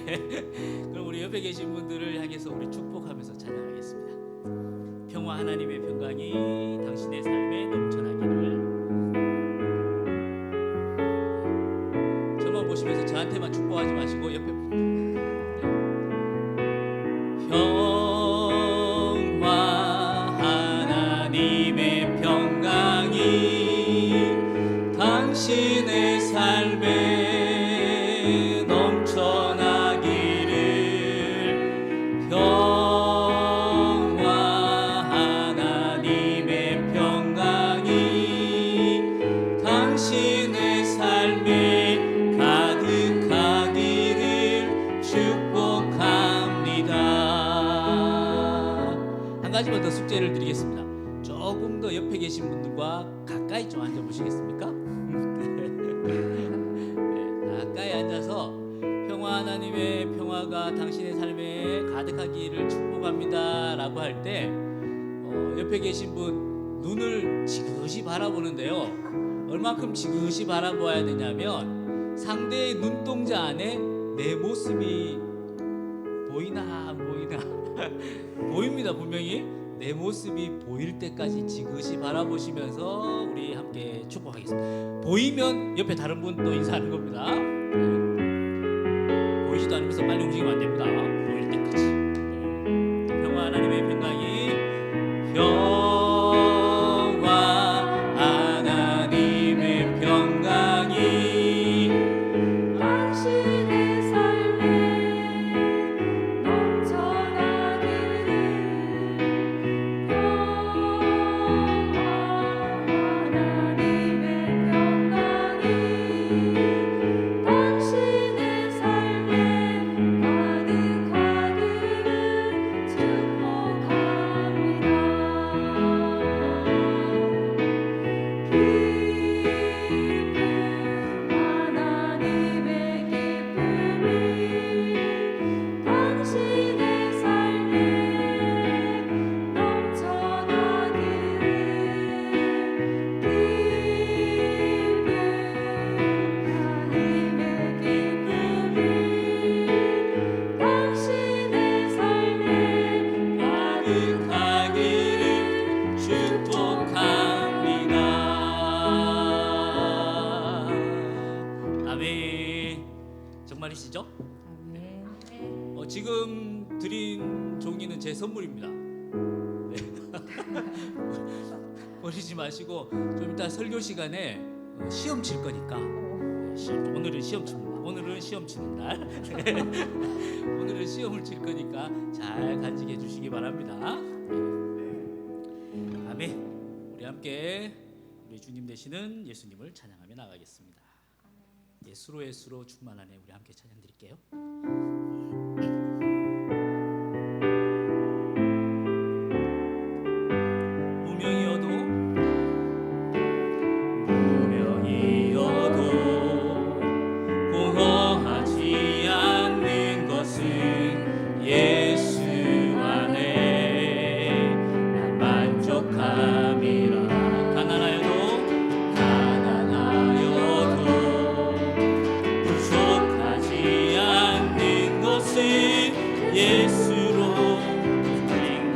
그럼 우리 옆에 계신 분들을 향해서 우리 축복하면서 찬양하겠습니다. 평화 하나님의 평강이 당신의 삶에 넘쳐나기를. 저만 보시면서 저한테만 축복하지 마시고 옆에 분들. 평화 하나님의 평강이 당신의 삶에 넘쳐나기를. 평화 하나님의 평강이 당신의 삶에 가득하기를 축복합니다. 한 가지만 더 숙제를 드리겠습니다. 조금 더 옆에 계신 분들과 가까이 좀 앉아 보시겠습니까? 가까이 앉아서 평화 하나님의 평화가 당신의 삶에 가득하기를 축복합니다 라고 할 때 옆에 계신 분 눈을 지그시 바라보는데요, 얼만큼 지그시 바라봐야 되냐면 상대의 눈동자 안에 내 모습이 보이나 안 보이나 보입니다. 분명히 내 모습이 보일 때까지 지그시 바라보시면서 우리 함께 축복하겠습니다. 보이면 옆에 다른 분 또 인사하는 겁니다. 보이지도 않으면서 빨리 움직이면 안 됩니다. 보일 때까지. 평화 하나님의 평강이 평화 하나님의 평강이 당신의 삶에 넘쳐나기를. 평화 하나님의 평강이 당신의 삶에 가득하기를 축복합니다. 하나님의 기쁨이 당신의 삶에 넘쳐나기를. 하나님의 기쁨이 당신의 삶에 가득하기를 축복합니다. 아멘. 정말이시죠? 지금 드린 종이는 제 선물입니다. 네. 버리지 마시고 좀 이따 설교 시간에 시험 칠 거니까. 오늘은 시험 칩니다. 오늘은 시험 치는 날. 오늘은 시험을 칠 거니까 잘 간직해 주시기 바랍니다. 아멘. 우리 함께 우리 주님 되시는 예수님을 찬양하며 나가겠습니다. 예수로 예수로 충만하네. 우리 함께 찬양 드릴게요. 무명이어도 공허하지 않는 것은 예수 안에 난 만족함이라. 가난하여도 부족하지 않는 것은 예수로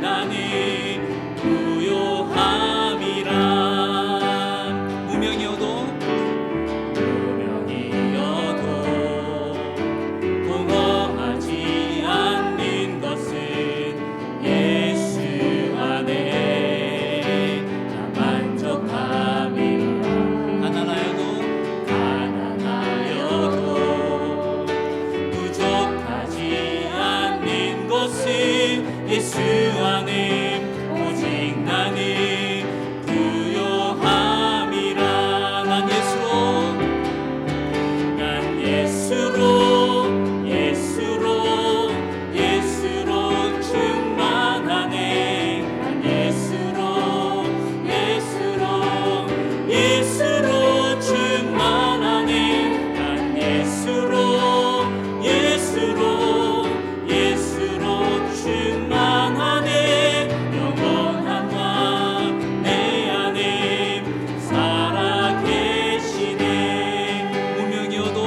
나는 부요함이라. 무명이어도 공허하지 않는 것은 예수 안에 나 만족함이라. 가난하여도 부족하지 않는 것은 예수 안에 오직 나는 부요함이라. 난 예수로 충만하네. 난 예수로 충만하네. 난 예수로 충만하네. 영원한 왕 내 안에 살아계시네. 무명이어도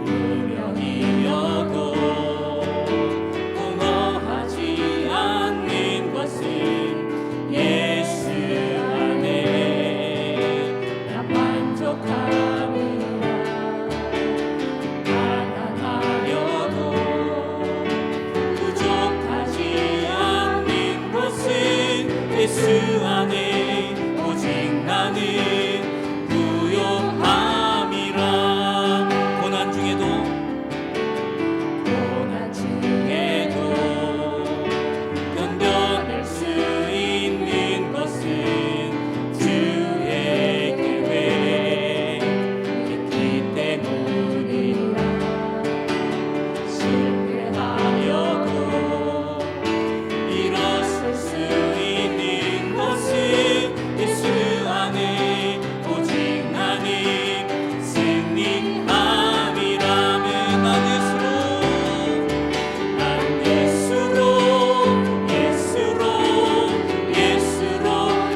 무명이어도 공허하지 않는 것은 예수 안에 나 만족함이라 가난하여도 부족하지 않는 것은 예수 안에 오직 나는 부요함이라. 고난 중에도 견뎌낼 수 있는 것은 주의 계획 있기 때문이라. 실패하여도 일어설 수 있는 것은 예수 안에 오직 나는 승리함이라면 난 예수로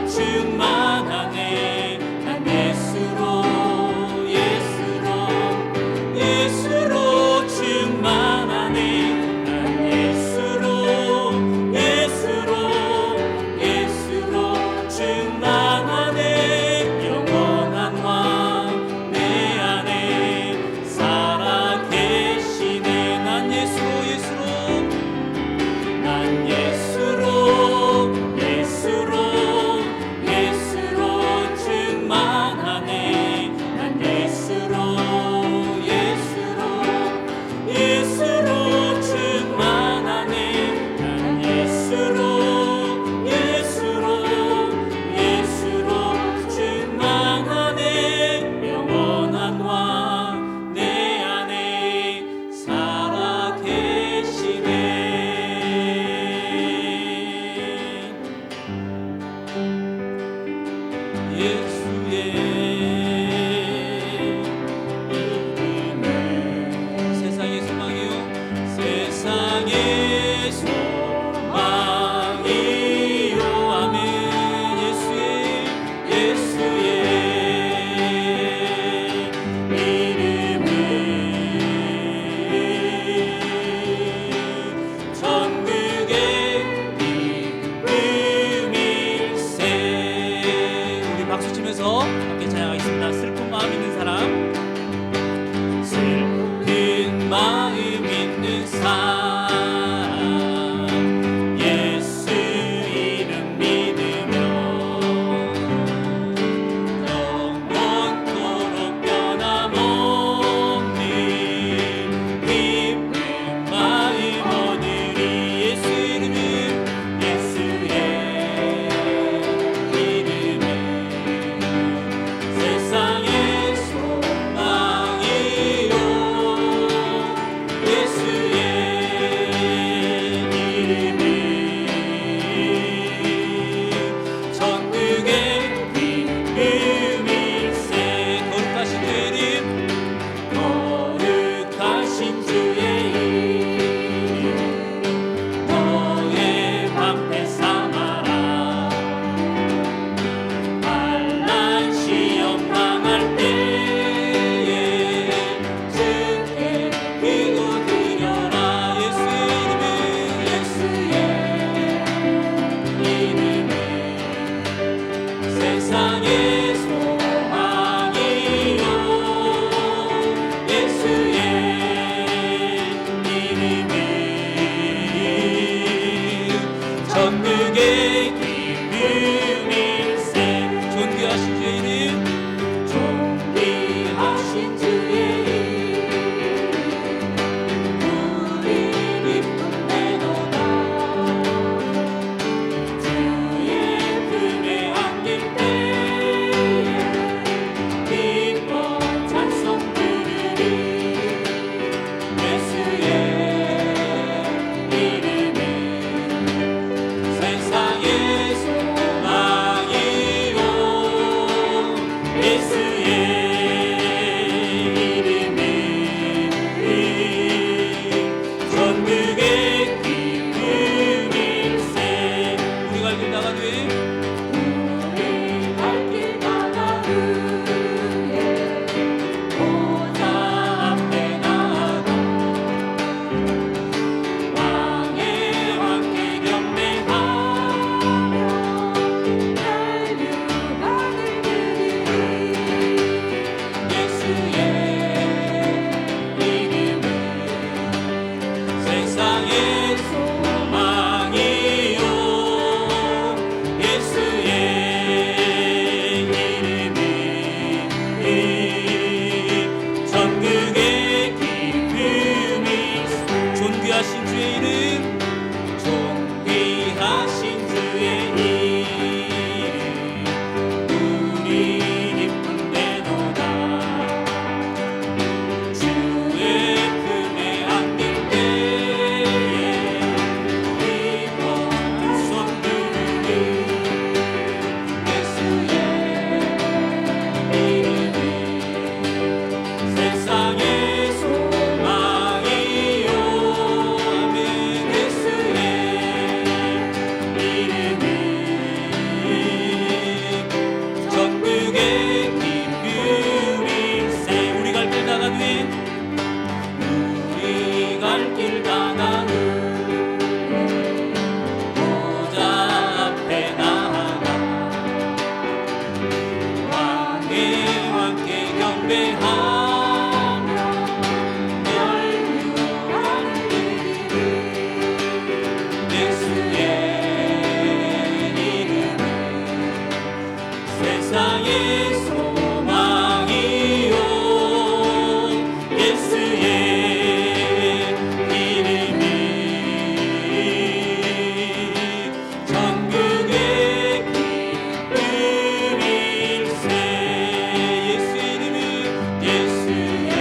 충만하네. 난 예수로 충만하네. 난 예수로 충만하네. 영원한 왕 내 안에 살아 계시네. 난 예수로 충만하네. 난 예수로 충만하네. 난 예수로 충만하네. 영원한 왕 내 안에 살아 계시네. 예수의 이름은 세상의 소망이요 세상의 소망이요. 아멘. 예수의 이름은 천국의 이름일세. 우리 박수 치면서 함께 찬양하겠습니다. 슬픈 마음 있는 사람, 슬픈 마음 있는 사람, 예수 이름 믿으며 영원토록 변함없는 기쁜 마음 얻으리. 예수의 이름은 세상의 소망이요. 예수의 경배하며 예수의 이름은 세상의 소망이요 예수의 이름이 전국의 기쁨일세 예수의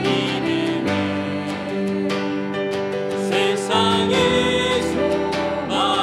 이름은 세상의 소망이요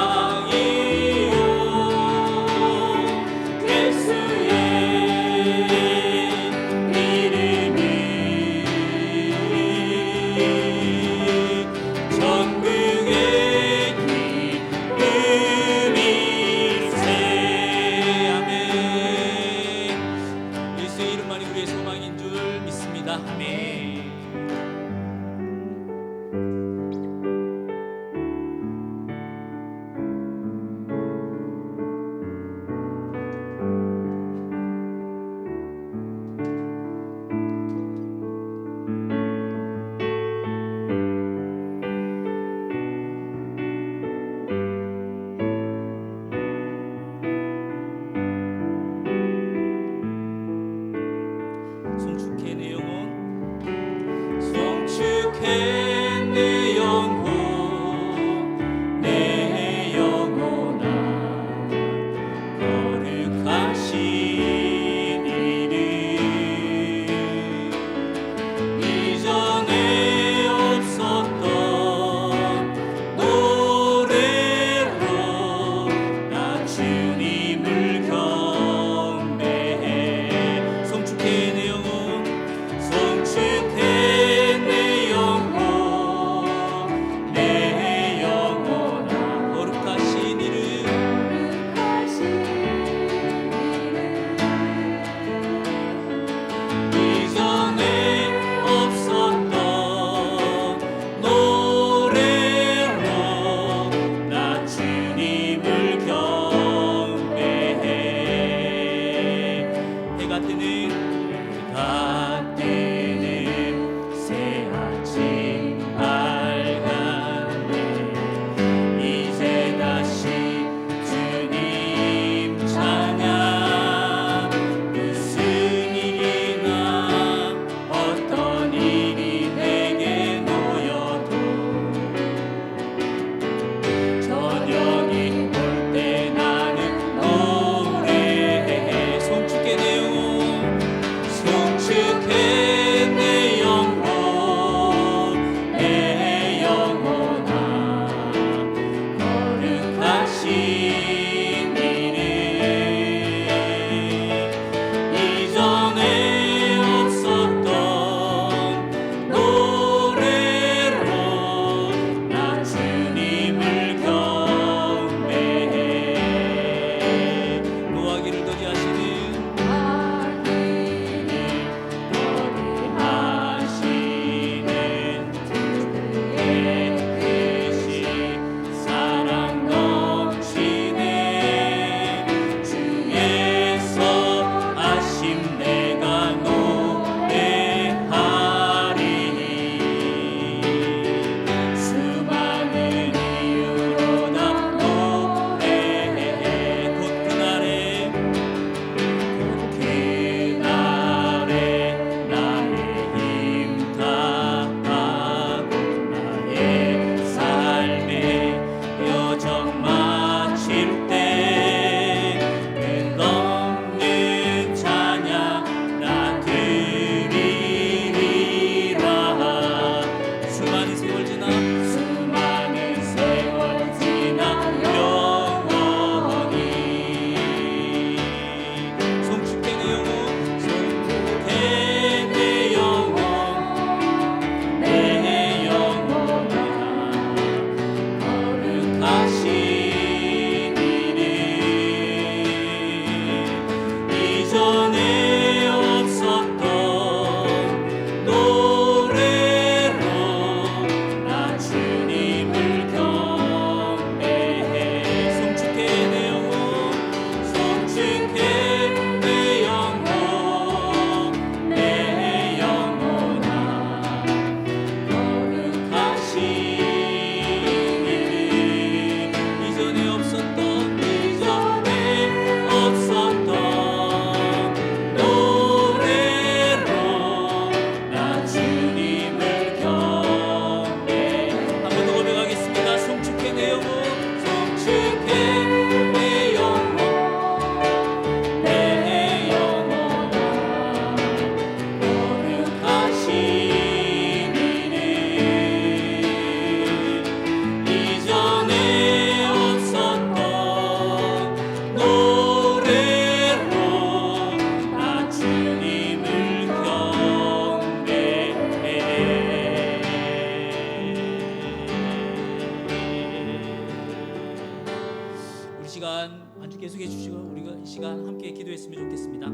시간 함께 기도했으면 좋겠습니다.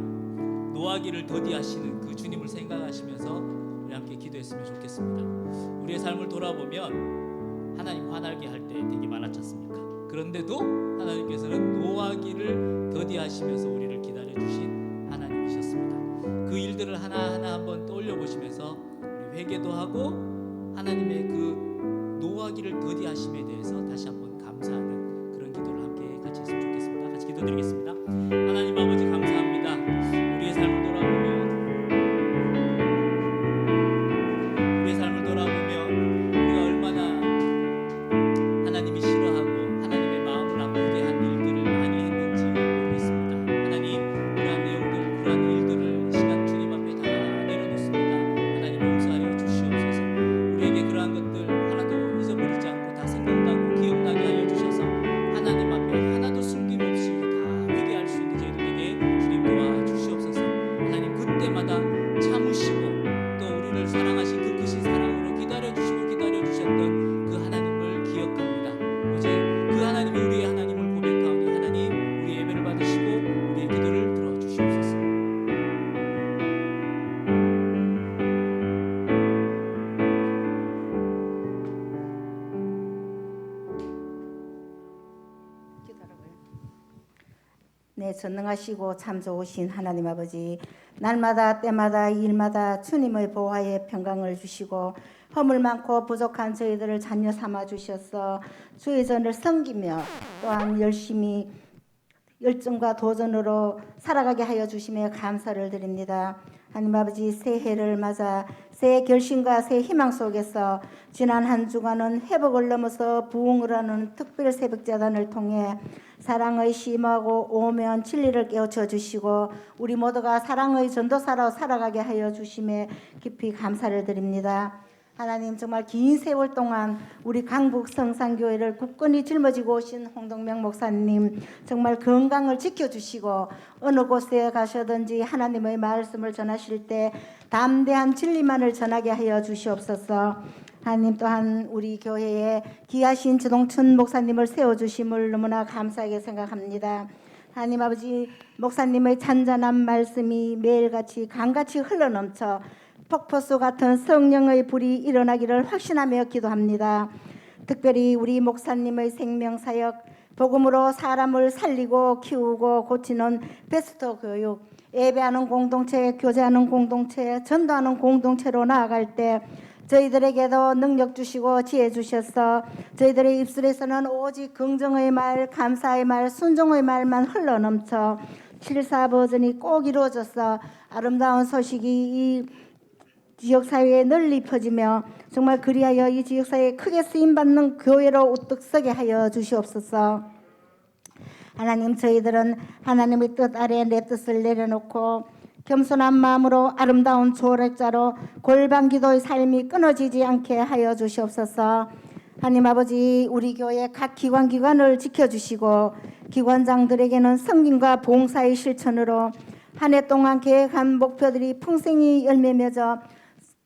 노하기를 더디하시는 그 주님을 생각하시면서 우리 함께 기도했으면 좋겠습니다. 우리의 삶을 돌아보면 하나님 화나게 할 때 되게 많았지 않습니까? 그런데도 하나님께서는 노하기를 더디하시면서 우리를 기다려주신 하나님이셨습니다. 그 일들을 하나하나 한번 떠올려 보시면서 우리 회개도 하고 하나님의 그 노하기를 더디하심에 대해서 다시 한번 감사하는 그런 기도를 함께 같이 했으면 좋겠습니다. 같이 기도드리겠습니다. 하나님 아버지 감사합니다. 우리의 삶을 돌아보면 우리가 얼마나 하나님이 싫어하고 하나님의 마음을 아프게 한 일들을 많이 했는지 모르겠습니다. 하나님 그러한 내용들 그러한 일들을 시간 주님 앞에 다 내려놓습니다. 하나님 용서하여 주시옵소서. 우리에게 그러한 것들 하나도 잊어버리지 않고 다 생각나고 기억나게 하여 주셔서 하나님 앞에 하나도 숨김없이 다 회개할 수 있는 저희들에게 주님 도와주시옵소서. 하나님 그때마다 참으시고 또 우리를 사랑하신 그 크신 사랑으로 기다려주셨던 그 하나님을 기억합니다. 어제 그 하나님이 우리의 하나님을 고백하오니 하나님 우리의 예배를 받으시고 우리의 기도를 들어주시옵소서. 네, 전능하시고 참 좋으신 하나님 아버지, 날마다 때마다 일마다 주님의 보호하에 평강을 주시고 허물 많고 부족한 저희들을 자녀 삼아 주셔서 주의 전을 섬기며 또한 열심히 열정과 도전으로 살아가게 하여 주심에 감사를 드립니다. 하나님 아버지, 새해를 맞아 새 결심과 새 희망 속에서 지난 한 주간은 회복을 넘어서 부흥을 하는 특별 새벽재단을 통해 사랑의 심하고 오면 진리를 깨우쳐 주시고 우리 모두가 사랑의 전도사로 살아가게 하여 주심에 깊이 감사를 드립니다. 하나님, 정말 긴 세월 동안 우리 강북 성산교회를 굳건히 짊어지고 오신 홍동명 목사님 정말 건강을 지켜주시고 어느 곳에 가셔든지 하나님의 말씀을 전하실 때 담대한 진리만을 전하게 하여 주시옵소서. 하나님, 또한 우리 교회에 귀하신 주동춘 목사님을 세워주심을 너무나 감사하게 생각합니다. 하나님 아버지, 목사님의 잔잔한 말씀이 매일같이 강같이 흘러넘쳐 폭포수 같은 성령의 불이 일어나기를 확신하며 기도합니다. 특별히 우리 목사님의 생명사역, 복음으로 사람을 살리고 키우고 고치는 베스트 교육, 예배하는 공동체, 교제하는 공동체, 전도하는 공동체로 나아갈 때 저희들에게도 능력 주시고 지혜 주셔서 저희들의 입술에서는 오직 긍정의 말, 감사의 말, 순종의 말만 흘러넘쳐 7사 버전이 꼭 이루어져서 아름다운 소식이 이 지역사회에 널리 퍼지며 정말 그리하여 이 지역사회에 크게 쓰임받는 교회로 우뚝 서게 하여 주시옵소서. 하나님, 저희들은 하나님의 뜻 아래 내 뜻을 내려놓고 겸손한 마음으로 아름다운 조력자로 골방기도의 삶이 끊어지지 않게 하여 주시옵소서. 하나님 아버지, 우리 교회 각 기관을 지켜주시고 기관장들에게는 성김과 봉사의 실천으로 한 해 동안 계획한 목표들이 풍성히 열매 맺어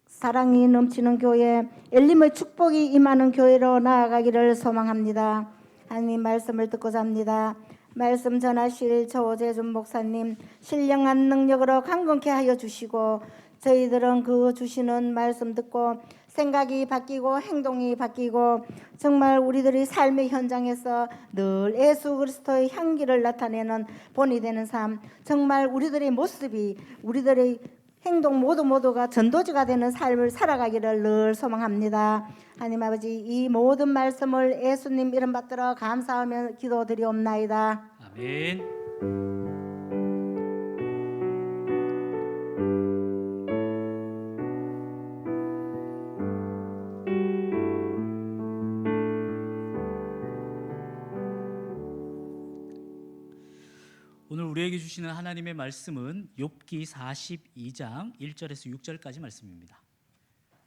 사랑이 넘치는 교회, 열림의 축복이 임하는 교회로 나아가기를 소망합니다. 하나님 말씀을 듣고자 합니다. 말씀 전하실 조재준 목사님 신령한 능력으로 강건케 하여 주시고 저희들은 그 주시는 말씀 듣고 생각이 바뀌고 행동이 바뀌고 정말 우리들의 삶의 현장에서 늘 예수 그리스도의 향기를 나타내는 본이 되는 삶, 정말 우리들의 모습이 우리들의 행동 모두가 전도지가 되는 삶을 살아가기를 늘 소망합니다. 하나님 아버지, 이 모든 말씀을 예수님 이름 받들어 감사하며 기도드리옵나이다. 아멘. 오늘 우리에게 주시는 하나님의 말씀은 욥기 42장 1절에서 6절까지 말씀입니다.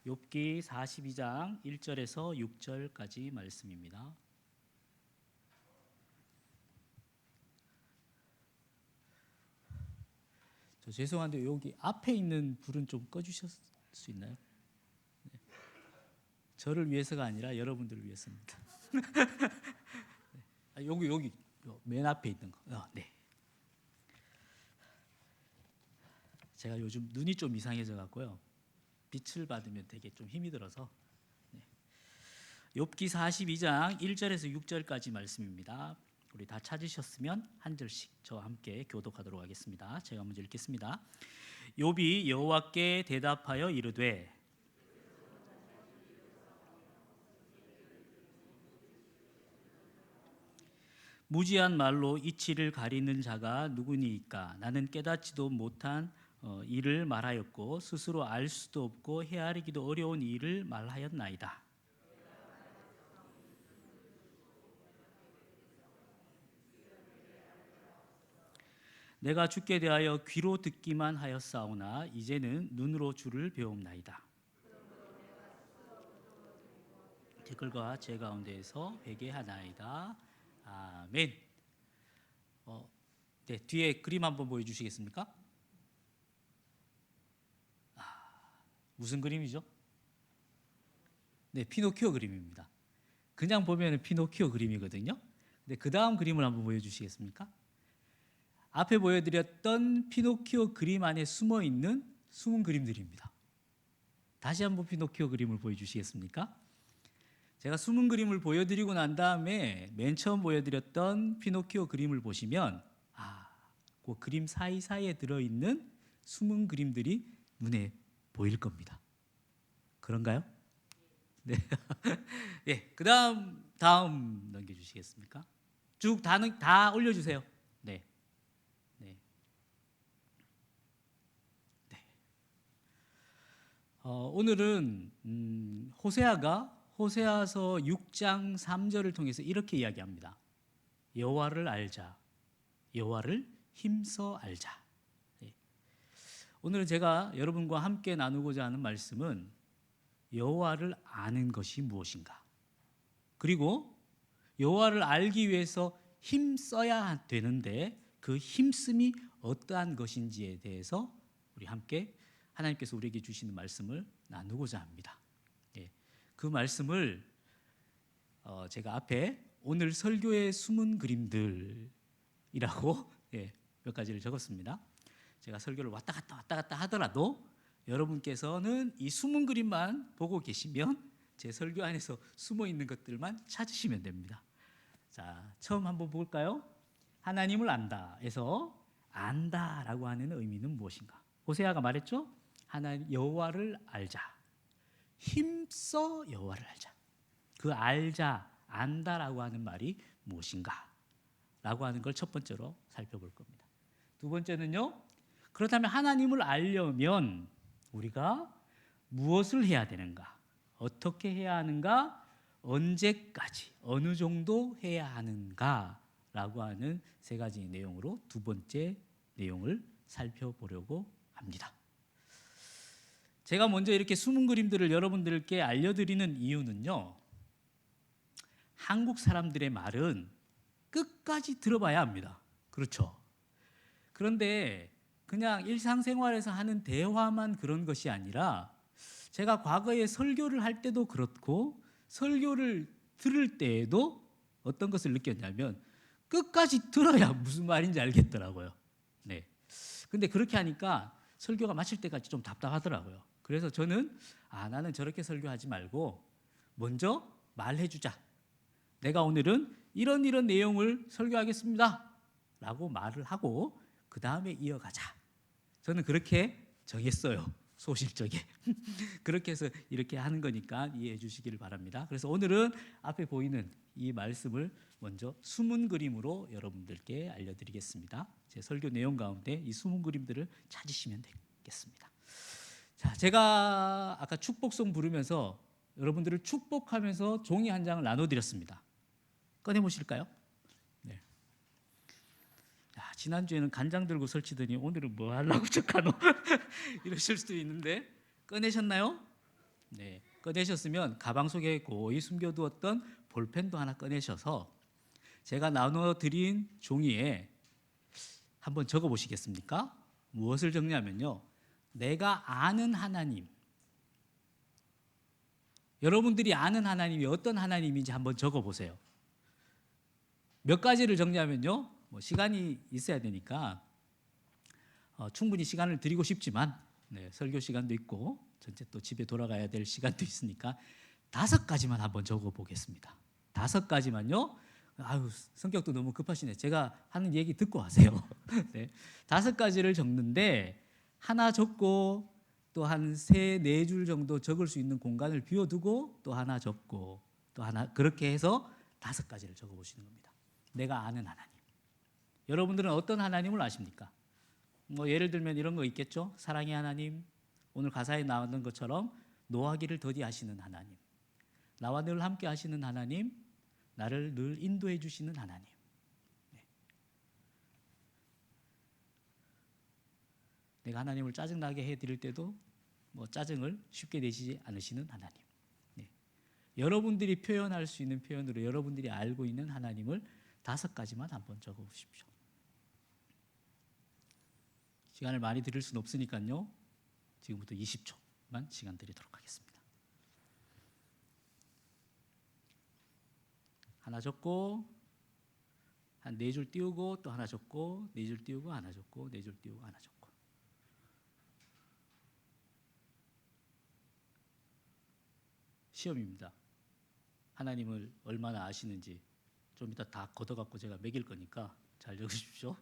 욥기 42장 1절에서 6절까지 말씀입니다. 저 죄송한데 여기 앞에 있는 불은 좀 꺼주실 수 있나요? 네. 저를 위해서가 아니라 여러분들을 위해서입니다. 여기 맨 앞에 있는 거. 네. 제가 요즘 눈이 좀 이상해져 갖고요. 빛을 받으면 되게 좀 힘이 들어서. 욥기 42장 1절에서 6절까지 말씀입니다. 우리 다 찾으셨으면 한 절씩 저와 함께 교독하도록 하겠습니다. 제가 먼저 읽겠습니다. 욥이 여호와께 대답하여 이르되 무지한 말로 이치를 가리는 자가 누구니이까? 나는 깨닫지도 못한 일을 말하였고 스스로 알 수도 없고 헤아리기도 어려운 일을 말하였나이다. 내가 주께 대하여 귀로 듣기만 하였사오나 이제는 눈으로 주를 배움나이다. 댓글과 제 가운데에서 회개하나이다. 아멘. 네, 뒤에 그림 한번 보여주시겠습니까? 무슨 그림이죠? 네, 피노키오 그림입니다. 그냥 보면 피노키오 그림이거든요. 근데 그 다음 그림을 한번 보여주시겠습니까? 앞에 보여드렸던 피노키오 그림 안에 숨어 있는 숨은 그림들입니다. 다시 한번 피노키오 그림을 보여주시겠습니까? 제가 숨은 그림을 보여드리고 난 다음에 맨 처음 보여드렸던 피노키오 그림을 보시면 그 그림 사이사이에 들어있는 숨은 그림들이 눈에 보일 겁니다. 그런가요? 네. 네. 그다음 넘겨주시겠습니까? 쭉 다 올려주세요. 네. 네. 네. 오늘은 호세아서 6장 3절을 통해서 이렇게 이야기합니다. 여호와를 알자. 여호와를 힘써 알자. 네. 오늘은 제가 여러분과 함께 나누고자 하는 말씀은 여호와를 아는 것이 무엇인가? 그리고 여호와를 알기 위해서 힘써야 되는데 그 힘씀이 어떠한 것인지에 대해서 우리 함께 하나님께서 우리에게 주시는 말씀을 나누고자 합니다. 그 말씀을 제가 앞에 오늘 설교의 숨은 그림들이라고 몇 가지를 적었습니다. 제가 설교를 왔다 갔다 하더라도 여러분께서는 이 숨은 그림만 보고 계시면 제 설교 안에서 숨어 있는 것들만 찾으시면 됩니다. 자, 처음 한번 볼까요? 하나님을 안다에서 안다라고 하는 의미는 무엇인가? 호세아가 말했죠? 하나님 여호와를 알자. 힘써 여호와를 알자. 그 알자, 안다라고 하는 말이 무엇인가? 라고 하는 걸 첫 번째로 살펴볼 겁니다. 두 번째는요. 그렇다면 하나님을 알려면 우리가 무엇을 해야 되는가? 어떻게 해야 하는가? 언제까지, 어느 정도 해야 하는가? 라고 하는 세 가지 내용으로 두 번째 내용을 살펴보려고 합니다. 제가 먼저 이렇게 숨은 그림들을 여러분들께 알려드리는 이유는요. 한국 사람들의 말은 끝까지 들어봐야 합니다. 그렇죠? 그런데 그냥 일상생활에서 하는 대화만 그런 것이 아니라 제가 과거에 설교를 할 때도 그렇고 설교를 들을 때에도 어떤 것을 느꼈냐면 끝까지 들어야 무슨 말인지 알겠더라고요. 네. 근데 그렇게 하니까 설교가 마칠 때까지 좀 답답하더라고요. 그래서 저는 나는 저렇게 설교하지 말고 먼저 말해주자. 내가 오늘은 이런 내용을 설교하겠습니다. 라고 말을 하고 그 다음에 이어가자. 저는 그렇게 정했어요. 소실적에. 그렇게 해서 이렇게 하는 거니까 이해해 주시기를 바랍니다. 그래서 오늘은 앞에 보이는 이 말씀을 먼저 숨은 그림으로 여러분들께 알려드리겠습니다. 제 설교 내용 가운데 이 숨은 그림들을 찾으시면 되겠습니다. 자, 제가 아까 축복송 부르면서 여러분들을 축복하면서 종이 한 장을 나눠드렸습니다. 꺼내보실까요? 네. 지난주에는 간장 들고 설치더니 오늘은 뭐 하려고 척하노? 이러실 수도 있는데 꺼내셨나요? 네, 꺼내셨으면 가방 속에 고이 숨겨두었던 볼펜도 하나 꺼내셔서 제가 나눠드린 종이에 한번 적어보시겠습니까? 무엇을 적냐면요. 내가 아는 하나님, 여러분들이 아는 하나님이 어떤 하나님인지 한번 적어보세요. 몇 가지를 적냐면요. 시간이 있어야 되니까 충분히 시간을 드리고 싶지만 설교 시간도 있고 전체 또 집에 돌아가야 될 시간도 있으니까 5가지만 한번 적어 보겠습니다. 5가지만요. 아유, 성격도 너무 급하시네. 제가 하는 얘기 듣고 하세요. 네. 5가지를 적는데 하나 적고 또 한 3-4줄 정도 적을 수 있는 공간을 비워두고 또 하나 적고 또 하나, 그렇게 해서 5가지를 적어 보시는 겁니다. 내가 아는 하나님. 여러분들은 어떤 하나님을 아십니까? 뭐 예를 들면 이런 거 있겠죠. 사랑의 하나님, 오늘 가사에 나왔던 것처럼 노하기를 더디하시는 하나님, 나와 늘 함께 하시는 하나님, 나를 늘 인도해 주시는 하나님. 네. 내가 하나님을 짜증나게 해드릴 때도 뭐 짜증을 쉽게 내시지 않으시는 하나님. 네. 여러분들이 표현할 수 있는 표현으로 여러분들이 알고 있는 하나님을 5가지만 한번 적어보십시오. 시간을 많이 드릴 수는 없으니까요. 지금부터 20초만 시간 드리도록 하겠습니다. 하나 적고 한 4줄 띄우고 또 하나 적고 4줄 띄우고 하나 적고 4줄 띄우고 하나 적고. 시험입니다. 하나님을 얼마나 아시는지 좀 이따 다 걷어갖고 제가 매길 거니까 잘 적으십시오.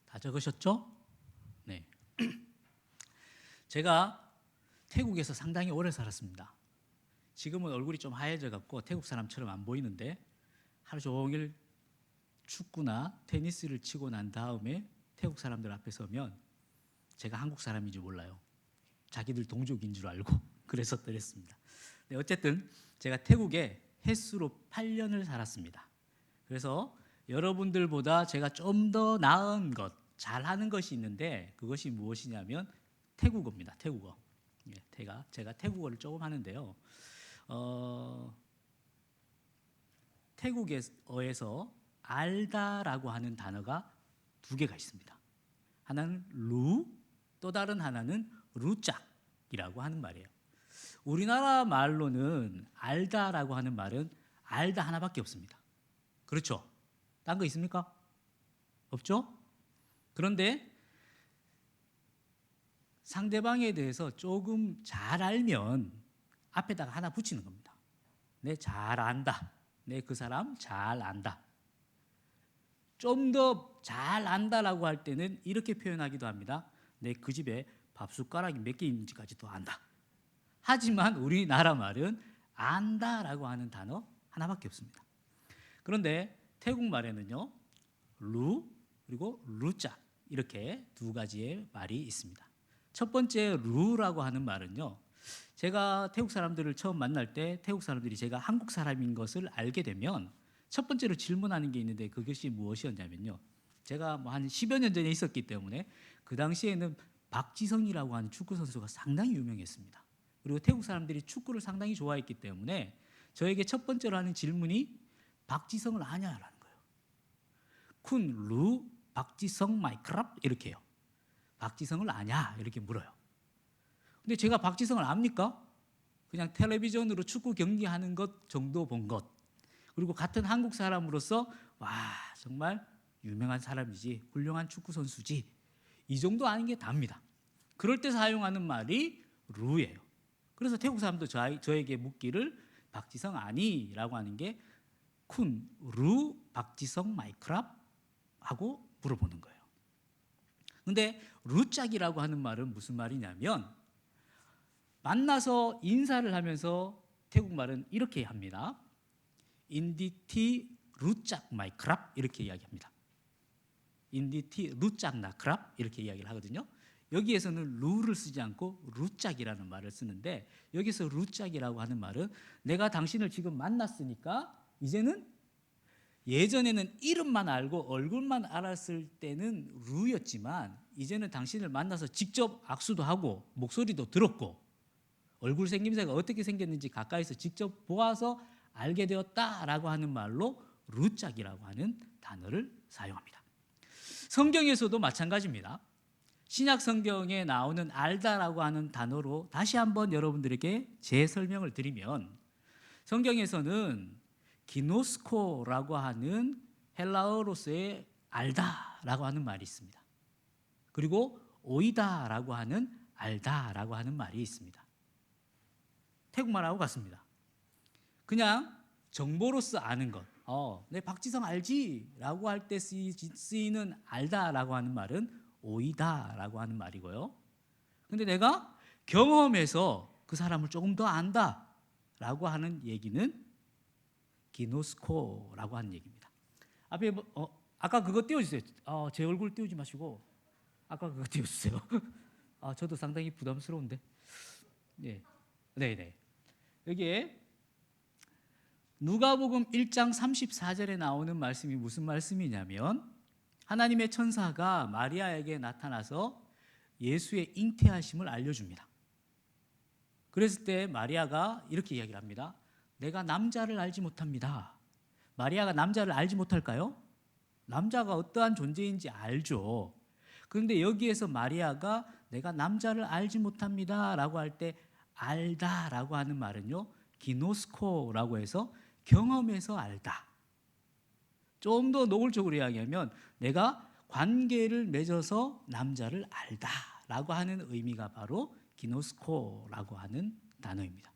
다 적으셨죠? 네. 제가 태국에서 상당히 오래 살았습니다. 지금은 얼굴이 좀 하얘져 갖고 태국 사람처럼 안 보이는데 하루 종일 축구나 테니스를 치고 난 다음에 태국 사람들 앞에 서면 제가 한국 사람인 줄 몰라요. 자기들 동족인 줄 알고 그래서 그랬습니다. 네, 어쨌든 제가 태국에 횟수로 8년을 살았습니다. 그래서 여러분들보다 제가 좀 더 나은 것, 잘하는 것이 있는데 그것이 무엇이냐면 태국어입니다. 태국어. 예, 제가 태국어를 조금 하는데요. 태국어에서 알다라고 하는 단어가 2개가 있습니다. 하나는 루, 또 다른 하나는 루짝이라고 하는 말이에요. 우리나라 말로는 알다라고 하는 말은 알다 하나밖에 없습니다. 그렇죠? 딴 거 있습니까? 없죠? 그런데 상대방에 대해서 조금 잘 알면 앞에다가 하나 붙이는 겁니다. 내 잘 안다. 내 그 사람 잘 안다. 좀 더 잘 안다라고 할 때는 이렇게 표현하기도 합니다. 내 그 집에 밥 숟가락이 몇 개 있는지까지도 안다. 하지만 우리나라 말은 안다라고 하는 단어 하나밖에 없습니다. 그런데 태국 말에는요, 루 그리고 루짝 이렇게 2가지의 말이 있습니다. 첫 번째 루라고 하는 말은요, 제가 태국 사람들을 처음 만날 때 태국 사람들이 제가 한국 사람인 것을 알게 되면 첫 번째로 질문하는 게 있는데 그것이 무엇이었냐면요, 제가 뭐 한 10여 년 전에 있었기 때문에 그 당시에는 박지성이라고 하는 축구 선수가 상당히 유명했습니다. 그리고 태국 사람들이 축구를 상당히 좋아했기 때문에 저에게 첫 번째로 하는 질문이 박지성을 아냐라는 거예요. 쿤 루 박지성 마이크랍 이렇게 해요. 박지성을 아냐 이렇게 물어요. 근데 제가 박지성을 압니까? 그냥 텔레비전으로 축구 경기하는 것 정도 본 것. 그리고 같은 한국 사람으로서 와 정말 유명한 사람이지, 훌륭한 축구 선수지, 이 정도 아는 게 답니다. 그럴 때 사용하는 말이 루예요. 그래서 태국 사람도 저에게 묻기를 박지성 아니라고 하는 게 쿤 루 박지성 마이크랍 하고 물어보는 거예요. 근데 루짝이라고 하는 말은 무슨 말이냐면 만나서 인사를 하면서 태국 말은 이렇게 합니다. 인디티 루짝 마이크랍 이렇게 이야기합니다. 인디티 루짝 나크랍 이렇게 이야기를 하거든요. 여기에서는 루를 쓰지 않고 루짝이라는 말을 쓰는데 여기서 루짝이라고 하는 말은 내가 당신을 지금 만났으니까 이제는, 예전에는 이름만 알고 얼굴만 알았을 때는 루였지만 이제는 당신을 만나서 직접 악수도 하고 목소리도 들었고 얼굴 생김새가 어떻게 생겼는지 가까이서 직접 보아서 알게 되었다라고 하는 말로 루짝이라고 하는 단어를 사용합니다. 성경에서도 마찬가지입니다. 신약 성경에 나오는 알다라고 하는 단어로 다시 한번 여러분들에게 재설명을 드리면, 성경에서는 기노스코라고 하는 헬라어로서의 알다라고 하는 말이 있습니다. 그리고 오이다라고 하는 알다라고 하는 말이 있습니다. 태국말하고 같습니다. 그냥 정보로서 아는 것, 내 박지성 알지? 라고 할 때 쓰이는 알다라고 하는 말은 오이다라고 하는 말이고요. 근데 내가 경험해서 그 사람을 조금 더 안다 라고 하는 얘기는 기노스코라고 하는 얘기입니다. 앞에 아까 그거 띄워주세요. 제 얼굴 띄우지 마시고 아까 그거 띄워주세요. 저도 상당히 부담스러운데. 네. 여기에 누가복음 1장 34절에 나오는 말씀이 무슨 말씀이냐면, 하나님의 천사가 마리아에게 나타나서 예수의 잉태하심을 알려줍니다. 그랬을 때 마리아가 이렇게 이야기를 합니다. 내가 남자를 알지 못합니다. 마리아가 남자를 알지 못할까요? 남자가 어떠한 존재인지 알죠. 그런데 여기에서 마리아가 내가 남자를 알지 못합니다 라고 할 때 알다 라고 하는 말은요, 기노스코라고 해서 경험해서 알다. 좀 더 노골적으로 이야기하면 내가 관계를 맺어서 남자를 알다 라고 하는 의미가 바로 기노스코라고 하는 단어입니다.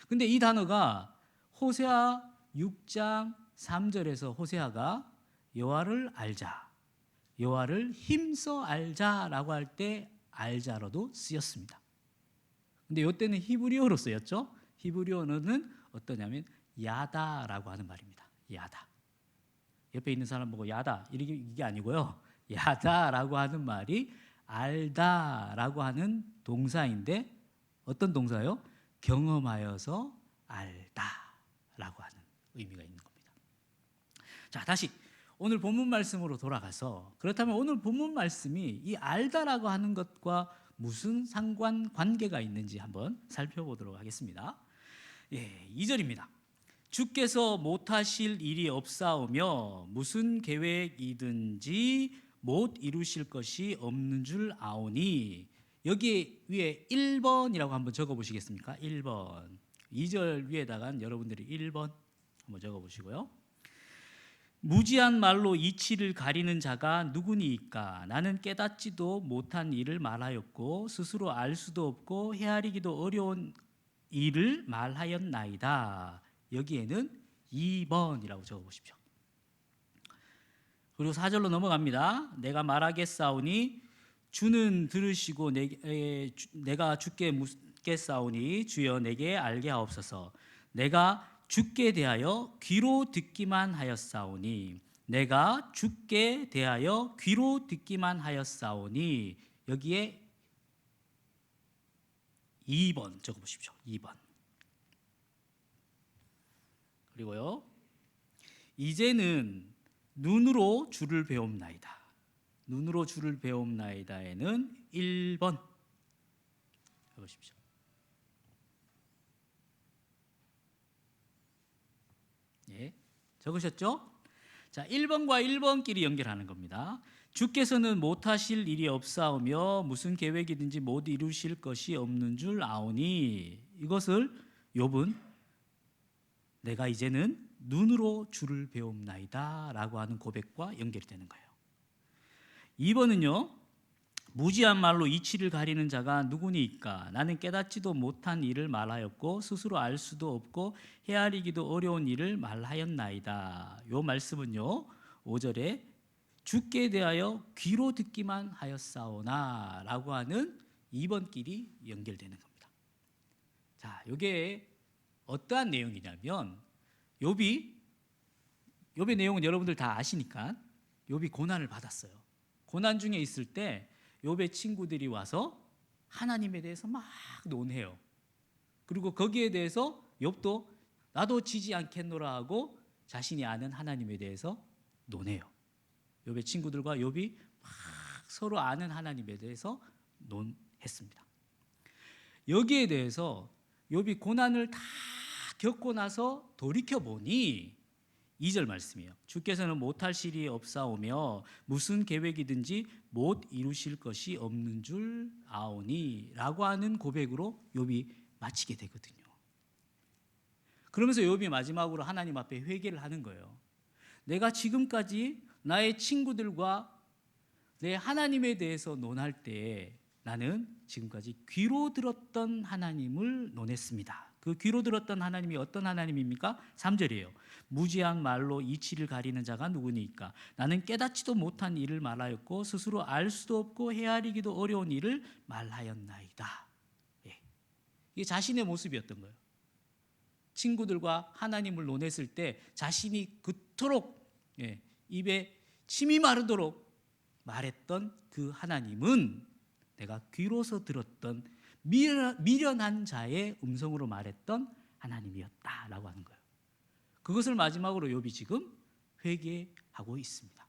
근데 이 단어가 호세아 6장 3절에서 호세아가 여호와를 알자, 여호와를 힘써 알자라고 할 때 알자로도 쓰였습니다. 근데 이때는 히브리어로 쓰였죠. 히브리어는 어떠냐면 야다라고 하는 말입니다. 야다. 옆에 있는 사람 보고 야다 이게 아니고요. 야다라고 하는 말이 알다라고 하는 동사인데, 어떤 동사요? 경험하여서 알다라고 하는 의미가 있는 겁니다. 자, 다시 오늘 본문 말씀으로 돌아가서, 그렇다면 오늘 본문 말씀이 이 알다라고 하는 것과 무슨 상관관계가 있는지 한번 살펴보도록 하겠습니다. 2절입니다. 주께서 못하실 일이 없사오며 무슨 계획이든지 못 이루실 것이 없는 줄 아오니. 여기 위에 1번이라고 한번 적어보시겠습니까? 1번. 2절 위에다가 여러분들이 1번 한번 적어보시고요. 무지한 말로 이치를 가리는 자가 누구니이까? 나는 깨닫지도 못한 일을 말하였고 스스로 알 수도 없고 헤아리기도 어려운 일을 말하였나이다. 여기에는 2번이라고 적어보십시오. 그리고 4절로 넘어갑니다. 내가 말하겠사오니 주는 들으시고 내가 주께 묻겠사오니 주여 내게 알게 하옵소서. 내가 주께 대하여 귀로 듣기만 하였사오니, 내가 주께 대하여 귀로 듣기만 하였사오니. 여기에 2번 적어보십시오. 2번. 그리고요, 이제는 눈으로 주를 배움나이다. 눈으로 주를 배움나이다에는 1번 적으십시오. 적으셨죠? 자, 1번과 1번끼리 연결하는 겁니다. 주께서는 못하실 일이 없사오며 무슨 계획이든지 못 이루실 것이 없는 줄 아오니. 이것을 욥은 내가 이제는 눈으로 주를 배움나이다 라고 하는 고백과 연결이 되는 거예요. 2번은요, 무지한 말로 이치를 가리는 자가 누구니이까? 나는 깨닫지도 못한 일을 말하였고 스스로 알 수도 없고 헤아리기도 어려운 일을 말하였나이다. 이 말씀은요, 5절에 주께 대하여 귀로 듣기만 하였사오나 라고 하는 2번끼리 연결되는 겁니다. 자, 이게 어떠한 내용이냐면, 욥의 내용은 여러분들 다 아시니까 욥이 고난을 받았어요. 고난 중에 있을 때 욥의 친구들이 와서 하나님에 대해서 막 논해요. 그리고 거기에 대해서 욥도 나도 지지 않겠노라 하고 자신이 아는 하나님에 대해서 논해요. 욥의 친구들과 욥이 막 서로 아는 하나님에 대해서 논했습니다. 여기에 대해서 욥이 고난을 다 겪고 나서 돌이켜 보니 2절 말씀이에요. 주께서는 못할 일이 없사오며 무슨 계획이든지 못 이루실 것이 없는 줄 아오니 라고 하는 고백으로 욥이 마치게 되거든요. 그러면서 욥이 마지막으로 하나님 앞에 회개를 하는 거예요. 내가 지금까지 나의 친구들과 내 하나님에 대해서 논할 때 나는 지금까지 귀로 들었던 하나님을 논했습니다. 그 귀로 들었던 하나님이 어떤 하나님입니까? 3절이에요. 무지한 말로 이치를 가리는 자가 누구니까? 나는 깨닫지도 못한 일을 말하였고 스스로 알 수도 없고 헤아리기도 어려운 일을 말하였나이다. 예. 이게 자신의 모습이었던 거예요. 친구들과 하나님을 논했을 때 자신이 그토록 입에 침이 마르도록 말했던 그 하나님은 내가 귀로서 들었던 미련한 자의 음성으로 말했던 하나님이었다라고 하는 거예요. 그것을 마지막으로 욥이 지금 회개하고 있습니다.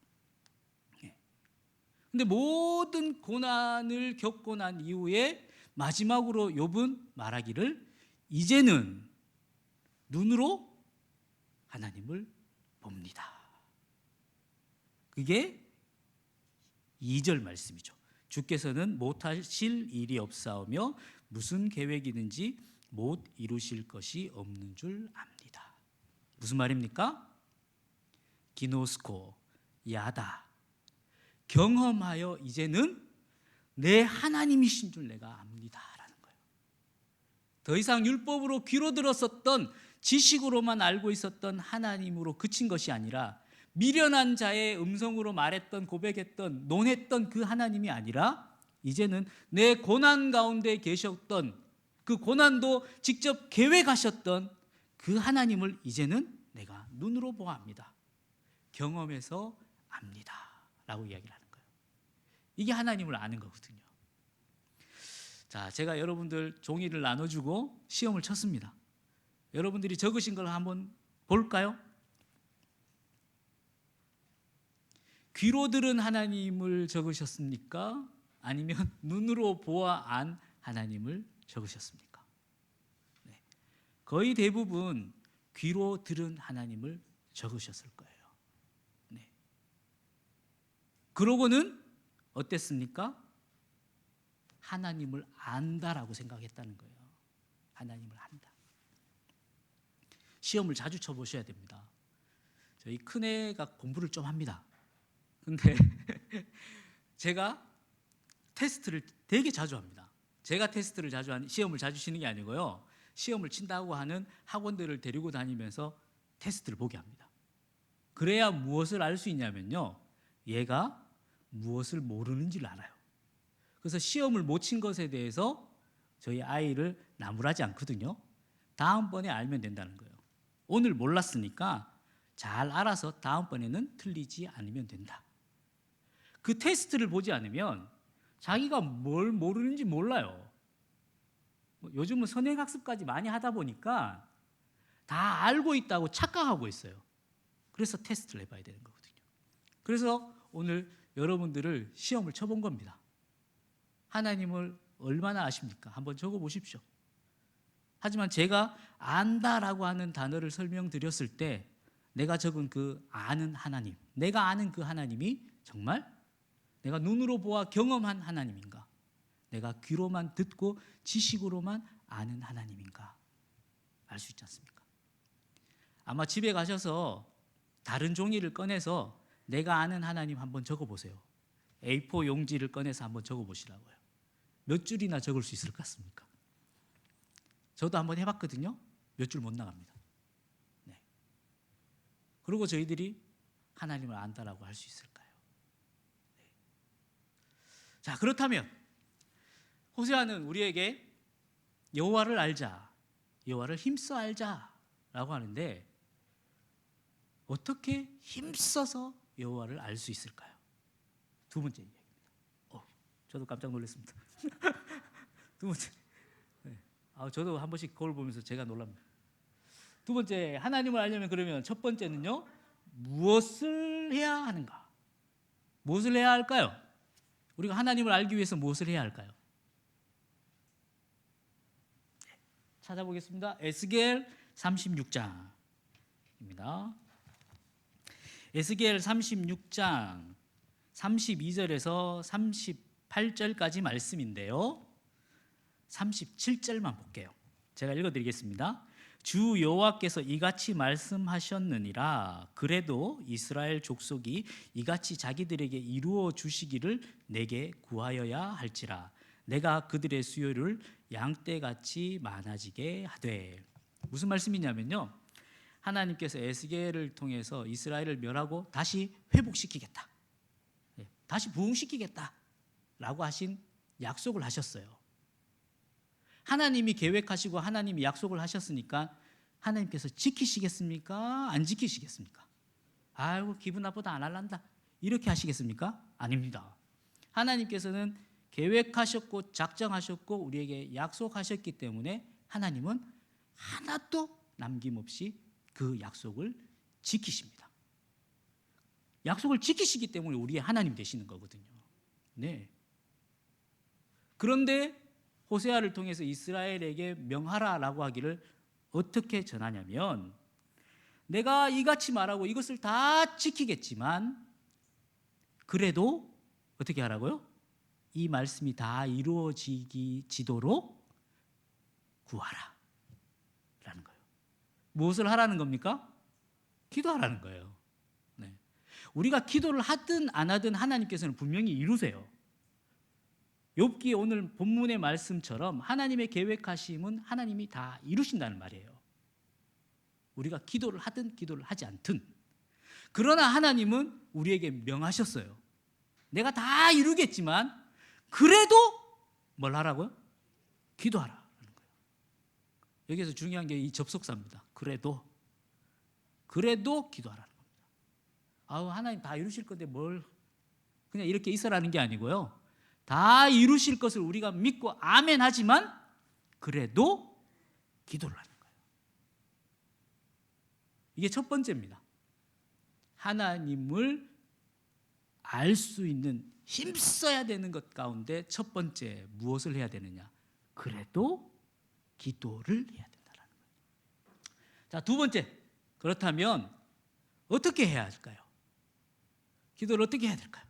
그런데 모든 고난을 겪고 난 이후에 마지막으로 욥은 말하기를 이제는 눈으로 하나님을 봅니다. 그게 2절 말씀이죠. 주께서는 못하실 일이 없사오며 무슨 계획이든지 못 이루실 것이 없는 줄 압니다. 무슨 말입니까? 기노스코, 야다. 경험하여 이제는 내 하나님이신 줄 내가 압니다라는 거예요. 더 이상 율법으로 귀로 들었었던 지식으로만 알고 있었던 하나님으로 그친 것이 아니라 미련한 자의 음성으로 말했던 고백했던 논했던 그 하나님이 아니라 이제는 내 고난 가운데 계셨던 그 고난도 직접 계획하셨던 그 하나님을 이제는 내가 눈으로 보아합니다. 경험해서 압니다 라고 이야기를 하는 거예요. 이게 하나님을 아는 거거든요. 자, 제가 여러분들 종이를 나눠주고 시험을 쳤습니다. 여러분들이 적으신 걸 한번 볼까요? 귀로 들은 하나님을 적으셨습니까? 아니면 눈으로 보아 안 하나님을 적으셨습니까? 네. 거의 대부분 귀로 들은 하나님을 적으셨을 거예요. 네. 그러고는 어땠습니까? 하나님을 안다라고 생각했다는 거예요. 하나님을 안다. 시험을 자주 쳐보셔야 됩니다. 저희 큰애가 공부를 좀 합니다. 근데 제가 테스트를 되게 자주 합니다. 제가 테스트를 자주 하는, 시험을 자주 치는 게 아니고요. 시험을 친다고 하는 학원들을 데리고 다니면서 테스트를 보게 합니다. 그래야 무엇을 알 수 있냐면요. 얘가 무엇을 모르는지를 알아요. 그래서 시험을 못 친 것에 대해서 저희 아이를 나무라지 않거든요. 다음번에 알면 된다는 거예요. 오늘 몰랐으니까 잘 알아서 다음번에는 틀리지 않으면 된다. 그 테스트를 보지 않으면 자기가 뭘 모르는지 몰라요. 요즘은 선행학습까지 많이 하다 보니까 다 알고 있다고 착각하고 있어요. 그래서 테스트를 해봐야 되는 거거든요. 그래서 오늘 여러분들을 시험을 쳐본 겁니다. 하나님을 얼마나 아십니까? 한번 적어보십시오. 하지만 제가 안다라고 하는 단어를 설명드렸을 때 내가 적은 그 아는 하나님, 내가 아는 그 하나님이 정말 내가 눈으로 보아 경험한 하나님인가? 내가 귀로만 듣고 지식으로만 아는 하나님인가? 알 수 있지 않습니까? 아마 집에 가셔서 다른 종이를 꺼내서 내가 아는 하나님 한번 적어보세요. A4 용지를 꺼내서 한번 적어보시라고요. 몇 줄이나 적을 수 있을 것 같습니까? 저도 한번 해봤거든요. 몇 줄 못 나갑니다. 네. 그리고 저희들이 하나님을 안다라고 할 수 있을까요? 네. 자, 그렇다면 호세아는 우리에게 여호와를 알자, 여호와를 힘써 알자라고 하는데 어떻게 힘써서 여호와를 알 수 있을까요? 두 번째 이야기입니다. 저도 깜짝 놀랐습니다. 두 번째. 저도 한 번씩 거울 보면서 제가 놀랍니다. 두 번째, 하나님을 알려면 그러면 첫 번째는요, 무엇을 해야 하는가? 무엇을 해야 할까요? 우리가 하나님을 알기 위해서 무엇을 해야 할까요? 찾아보겠습니다. 에스겔 36장입니다. 에스겔 36장 32절에서 38절까지 말씀인데요. 37절만 볼게요. 제가 읽어드리겠습니다. 주 여호와께서 이같이 말씀하셨느니라. 그래도 이스라엘 족속이 이같이 자기들에게 이루어 주시기를 내게 구하여야 할지라. 내가 그들의 수요를 양떼같이 많아지게 하되. 무슨 말씀이냐면요, 하나님께서 에스겔을 통해서 이스라엘을 멸하고 다시 회복시키겠다, 다시 부흥시키겠다 라고 하신 약속을 하셨어요. 하나님이 계획하시고 하나님이 약속을 하셨으니까 하나님께서 지키시겠습니까? 안 지키시겠습니까? 아이고 기분 나쁘다 안 할란다 이렇게 하시겠습니까? 아닙니다. 하나님께서는 계획하셨고 작정하셨고 우리에게 약속하셨기 때문에 하나님은 하나도 남김없이 그 약속을 지키십니다. 약속을 지키시기 때문에 우리의 하나님 되시는 거거든요. 네. 그런데 호세아를 통해서 이스라엘에게 명하라라고 하기를 어떻게 전하냐면, 내가 이같이 말하고 이것을 다 지키겠지만 그래도 어떻게 하라고요? 이 말씀이 다 이루어지도록 구하라 라는 거예요. 무엇을 하라는 겁니까? 기도하라는 거예요. 네. 우리가 기도를 하든 안 하든 하나님께서는 분명히 이루세요. 욥기 오늘 본문의 말씀처럼 하나님의 계획하심은 하나님이 다 이루신다는 말이에요. 우리가 기도를 하든 기도를 하지 않든. 그러나 하나님은 우리에게 명하셨어요. 내가 다 이루겠지만 그래도 뭘 하라고요? 기도하라는 거예요. 여기서 중요한 게 이 접속사입니다. 그래도 기도하라는 겁니다. 아우 하나님 다 이루실 건데 뭘 그냥 이렇게 있어라는 게 아니고요. 다 이루실 것을 우리가 믿고 아멘 하지만 그래도 기도를 하는 거예요. 이게 첫 번째입니다. 하나님을 알 수 있는 힘써야 되는 것 가운데 첫 번째 무엇을 해야 되느냐? 그래도 기도를 해야 된다는 거예요. 자, 두 번째. 그렇다면 어떻게 해야 할까요? 기도를 어떻게 해야 될까요?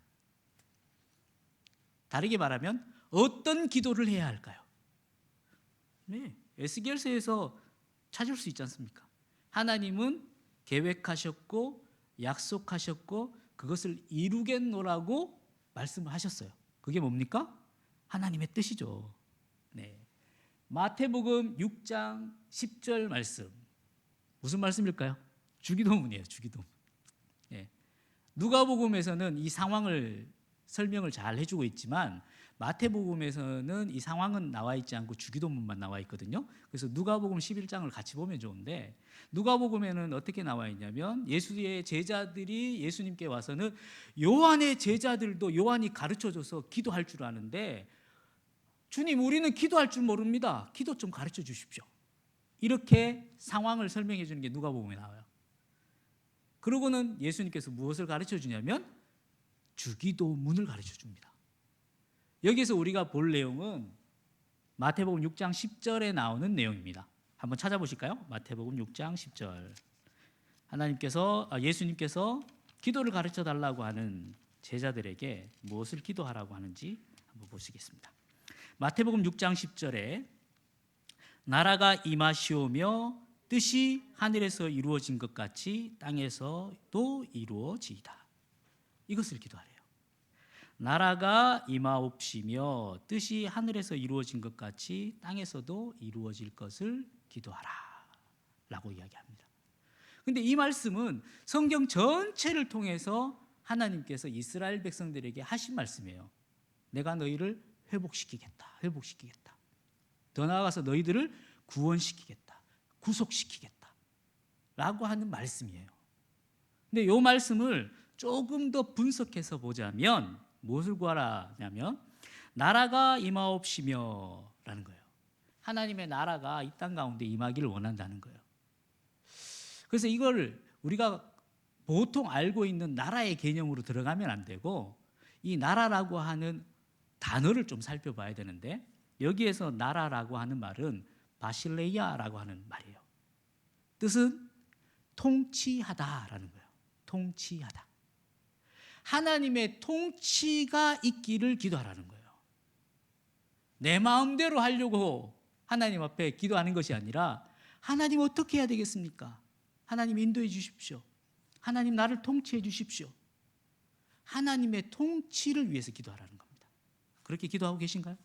다르게 말하면 어떤 기도를 해야 할까요? 네, 에스겔서에서 찾을 수 있지 않습니까? 하나님은 계획하셨고 약속하셨고 그것을 이루겠노라고 말씀을 하셨어요. 그게 뭡니까? 하나님의 뜻이죠. 네. 마태복음 6장 10절 말씀. 무슨 말씀일까요? 주기도문이에요. 주기도문. 네. 누가복음에서는 이 상황을 설명을 잘 해주고 있지만 마태복음에서는 이 상황은 나와 있지 않고 주기도문만 나와 있거든요. 그래서 누가복음 11장을 같이 보면 좋은데, 누가복음에는 어떻게 나와 있냐면 예수의 제자들이 예수님께 와서는 요한의 제자들도 요한이 가르쳐줘서 기도할 줄 아는데 주님 우리는 기도할 줄 모릅니다. 기도 좀 가르쳐 주십시오. 이렇게 상황을 설명해 주는 게 누가복음에 나와요. 그러고는 예수님께서 무엇을 가르쳐 주냐면 주기도문을 가르쳐 줍니다. 여기서 우리가 볼 내용은 마태복음 6장 10절에 나오는 내용입니다. 한번 찾아보실까요? 마태복음 6장 10절. 예수님께서 기도를 가르쳐 달라고 하는 제자들에게 무엇을 기도하라고 하는지 한번 보시겠습니다. 마태복음 6장 10절에 나라가 임하시오며 뜻이 하늘에서 이루어진 것 같이 땅에서도 이루어지이다. 이것을 기도하래요. 나라가 임하옵시며 뜻이 하늘에서 이루어진 것 같이 땅에서도 이루어질 것을 기도하라 라고 이야기합니다. 그런데 이 말씀은 성경 전체를 통해서 하나님께서 이스라엘 백성들에게 하신 말씀이에요. 내가 너희를 회복시키겠다. 더 나아가서 너희들을 구원시키겠다. 구속시키겠다 라고 하는 말씀이에요. 근데 이 말씀을 조금 더 분석해서 보자면 무엇을 구하라냐면 나라가 임하옵시며 라는 거예요. 하나님의 나라가 이 땅 가운데 임하기를 원한다는 거예요. 그래서 이걸 우리가 보통 알고 있는 나라의 개념으로 들어가면 안 되고 이 나라라고 하는 단어를 좀 살펴봐야 되는데, 여기에서 나라라고 하는 말은 바실레이아라고 하는 말이에요. 뜻은 통치하다라는 거예요. 통치하다. 하나님의 통치가 있기를 기도하라는 거예요. 내 마음대로 하려고 하나님 앞에 기도하는 것이 아니라 하나님 어떻게 해야 되겠습니까? 하나님 인도해 주십시오. 하나님 나를 통치해 주십시오. 하나님의 통치를 위해서 기도하라는 겁니다. 그렇게 기도하고 계신가요?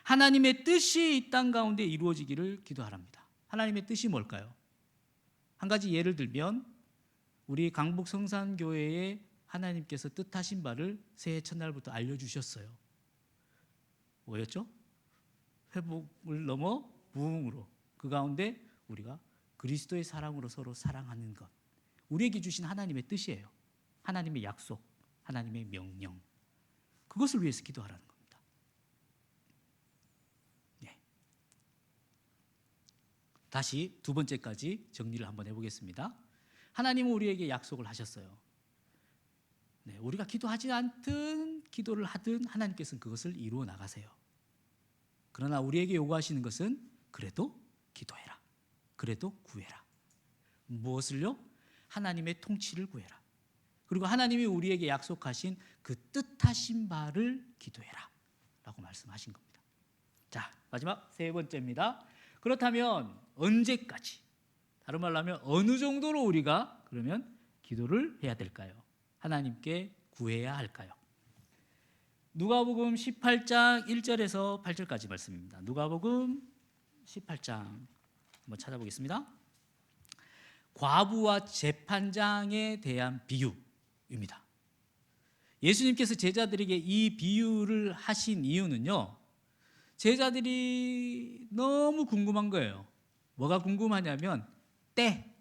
하나님의 뜻이 이 땅 가운데 이루어지기를 기도하랍니다. 하나님의 뜻이 뭘까요? 한 가지 예를 들면 우리 강북 성산교회에 하나님께서 뜻하신 바를 새해 첫날부터 알려주셨어요. 뭐였죠? 회복을 넘어 부흥으로. 그 가운데 우리가 그리스도의 사랑으로 서로 사랑하는 것. 우리에게 주신 하나님의 뜻이에요. 하나님의 약속, 하나님의 명령. 그것을 위해서 기도하라는 겁니다. 네. 다시 두 번째까지 정리를 한번 해보겠습니다. 하나님은 우리에게 약속을 하셨어요. 네, 우리가 기도하지 않든 기도를 하든 하나님께서는 그것을 이루어 나가세요. 그러나 우리에게 요구하시는 것은 그래도 기도해라. 그래도 구해라. 무엇을요? 하나님의 통치를 구해라. 그리고 하나님이 우리에게 약속하신 그 뜻하신 바를 기도해라 라고 말씀하신 겁니다. 자, 마지막 세 번째입니다. 그렇다면 언제까지, 다른 말로 하면 어느 정도로 우리가 그러면 기도를 해야 될까요? 하나님께 구해야 할까요? 누가복음 18장 1절에서 8절까지 말씀입니다. 누가복음 18장 한번 찾아보겠습니다. 과부와 재판장에 대한 비유입니다. 예수님께서 제자들에게 이 비유를 하신 이유는요, 제자들이 너무 궁금한 거예요. 뭐가 궁금하냐면 때,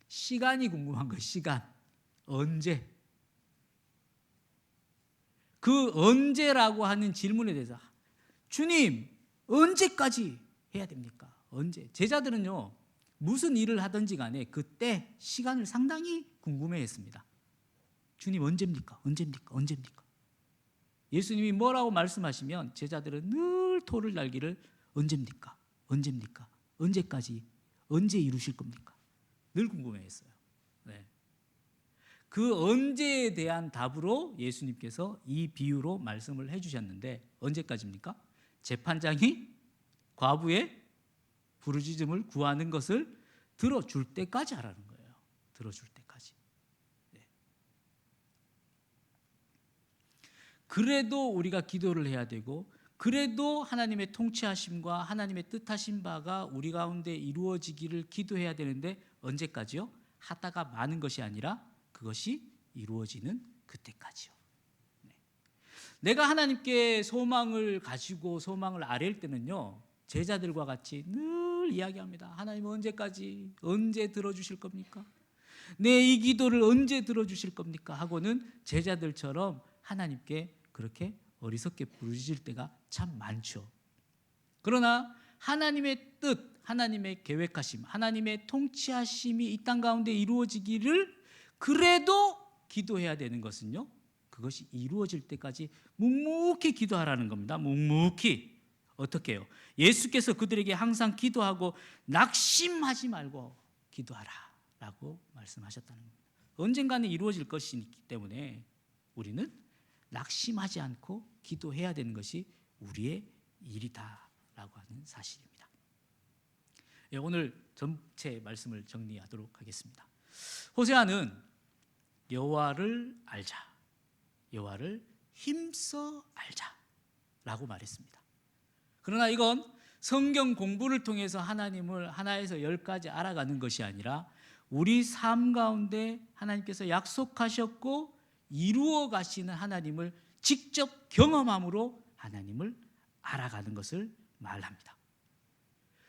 시간이 궁금한 거예요. 시간, 언제. 그 언제라고 하는 질문에 대해서 주님, 언제까지 해야 됩니까? 언제? 제자들은요, 무슨 일을 하든지 간에 그때 시간을 상당히 궁금해했습니다. 주님 언제입니까? 언제입니까? 언제입니까? 예수님이 뭐라고 말씀하시면 제자들은 늘 토를 날기를 언제입니까? 언제입니까? 언제까지? 언제 이루실 겁니까? 늘 궁금해했어요. 네. 그 언제에 대한 답으로 예수님께서 이 비유로 말씀을 해주셨는데 언제까지입니까? 재판장이 과부의 부르짖음을 구하는 것을 들어줄 때까지 하라는 거예요. 들어줄 때까지. 네. 그래도 우리가 기도를 해야 되고, 그래도 하나님의 통치하심과 하나님의 뜻하신 바가 우리 가운데 이루어지기를 기도해야 되는데 언제까지요? 하다가 마는 것이 아니라 그것이 이루어지는 그때까지요. 네. 내가 하나님께 소망을 가지고 소망을 아뢰일 때는요, 제자들과 같이 늘 이야기합니다. 하나님 언제까지, 언제 들어주실 겁니까? 내 이 기도를 언제 들어주실 겁니까? 하고는 제자들처럼 하나님께 그렇게 어리석게 부르짖을 때가 참 많죠. 그러나 하나님의 뜻, 하나님의 계획하심, 하나님의 통치하심이 이 땅 가운데 이루어지기를 그래도 기도해야 되는 것은요, 그것이 이루어질 때까지 묵묵히 기도하라는 겁니다. 묵묵히. 어떻게 해요? 예수께서 그들에게 항상 기도하고 낙심하지 말고 기도하라 라고 말씀하셨다는 겁니다. 언젠가는 이루어질 것이기 때문에 우리는 낙심하지 않고 기도해야 되는 것이 우리의 일이다 라고 하는 사실입니다. 오늘 전체 말씀을 정리하도록 하겠습니다. 호세아는 여호와를 알자, 여호와를 힘써 알자 라고 말했습니다. 그러나 이건 성경 공부를 통해서 하나님을 하나에서 10가지 알아가는 것이 아니라 우리 삶 가운데 하나님께서 약속하셨고 이루어 가시는 하나님을 직접 경험함으로 하나님을 알아가는 것을 말합니다.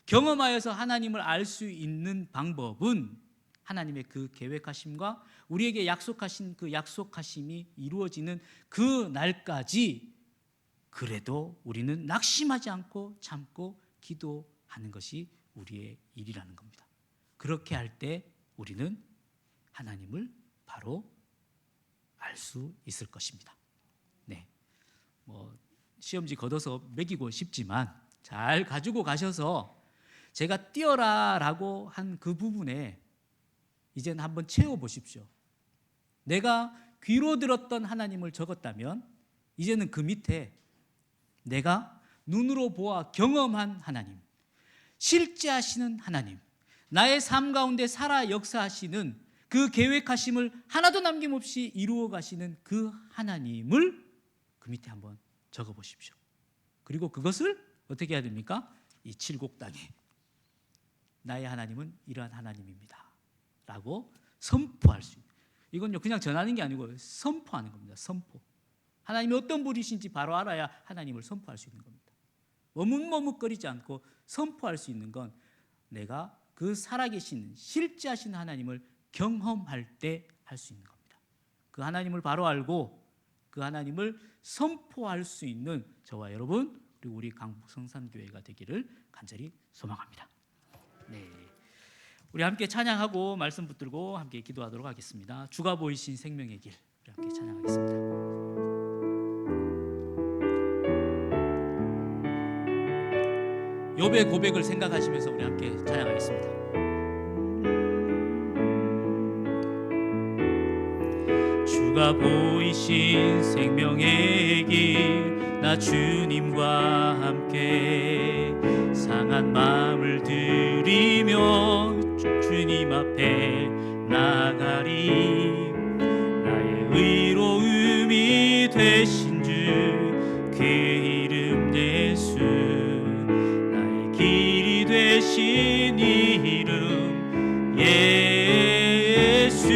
경험하여서 하나님을 알 수 있는 방법은 하나님의 그 계획하심과 우리에게 약속하신 그 약속하심이 이루어지는 그 날까지 그래도 우리는 낙심하지 않고 참고 기도하는 것이 우리의 일이라는 겁니다. 그렇게 할 때 우리는 하나님을 바로 알 수 있을 것입니다. 네, 시험지 걷어서 매기고 싶지만 잘 가지고 가셔서 제가 뛰어라라고 한 그 부분에 이제는 한번 채워보십시오. 내가 귀로 들었던 하나님을 적었다면 이제는 그 밑에 내가 눈으로 보아 경험한 하나님, 실제 하시는 하나님, 나의 삶 가운데 살아 역사하시는 그 계획하심을 하나도 남김없이 이루어 가시는 그 하나님을 그 밑에 한번 적어보십시오. 그리고 그것을 어떻게 해야 됩니까? 이 칠곡 땅에 나의 하나님은 이러한 하나님입니다 라고 선포할 수 있는, 이건요 그냥 전하는 게 아니고 선포하는 겁니다. 선포. 하나님이 어떤 분이신지 바로 알아야 하나님을 선포할 수 있는 겁니다. 머뭇머뭇거리지 않고 선포할 수 있는 건 내가 그 살아계신 실제 하신 하나님을 경험할 때 할 수 있는 겁니다. 그 하나님을 바로 알고 그 하나님을 선포할 수 있는 저와 여러분 그리고 우리 강북성산교회가 되기를 간절히 소망합니다. 네, 우리 함께 찬양하고 말씀 붙들고 함께 기도하도록 하겠습니다. 주가 보이신 생명의 길, 우리 함께 찬양하겠습니다. 욥의 고백을 생각하시면서 우리 함께 찬양하겠습니다. 주가 보이신 생명의 길, 나 주님과 함께 상한 마음을 들이며 주님 앞에 나가리. 나의 의로움이 되신 주 그 이름 예수, 나의 길이 되신 이름 예수.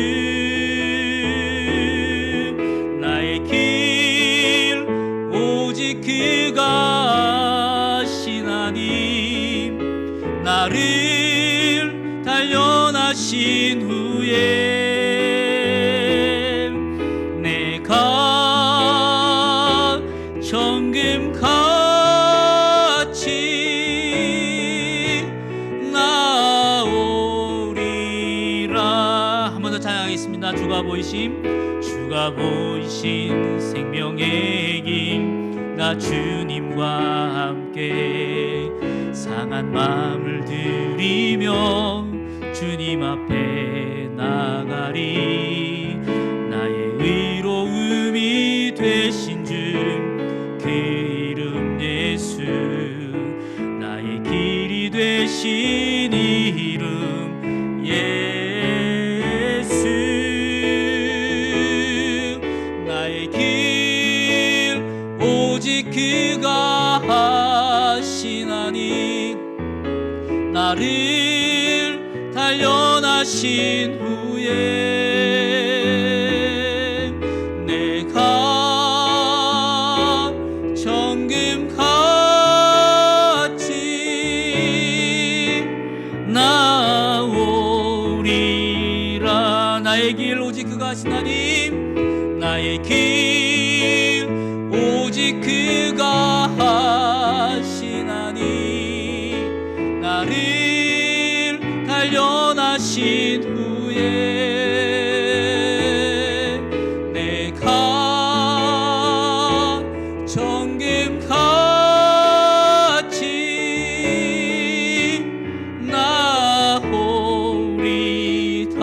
나의 길 오직 그가 하신 하나님, 나를 단련하신 후에 내가 정금같이 나오리라. 한 번 더 찬양하겠습니다. 주가 보이신 생명의 길, 나 주님과 함께 상한 마음을 들이며 주님 앞에 나가리. 나의 의로움이 되신 주 그 이름 예수, 나의 길이 되신 이름 예수. 나의 길 오직 그가 하신 하나님, 나를 단련하신 후에 내가 정금같이 나오리라. 나의 길 오직 그가 하신 하나님, 나의 길 오직 그가 하신 하나님, 나를 단련하신 후에 내가 정금같이 나오리다.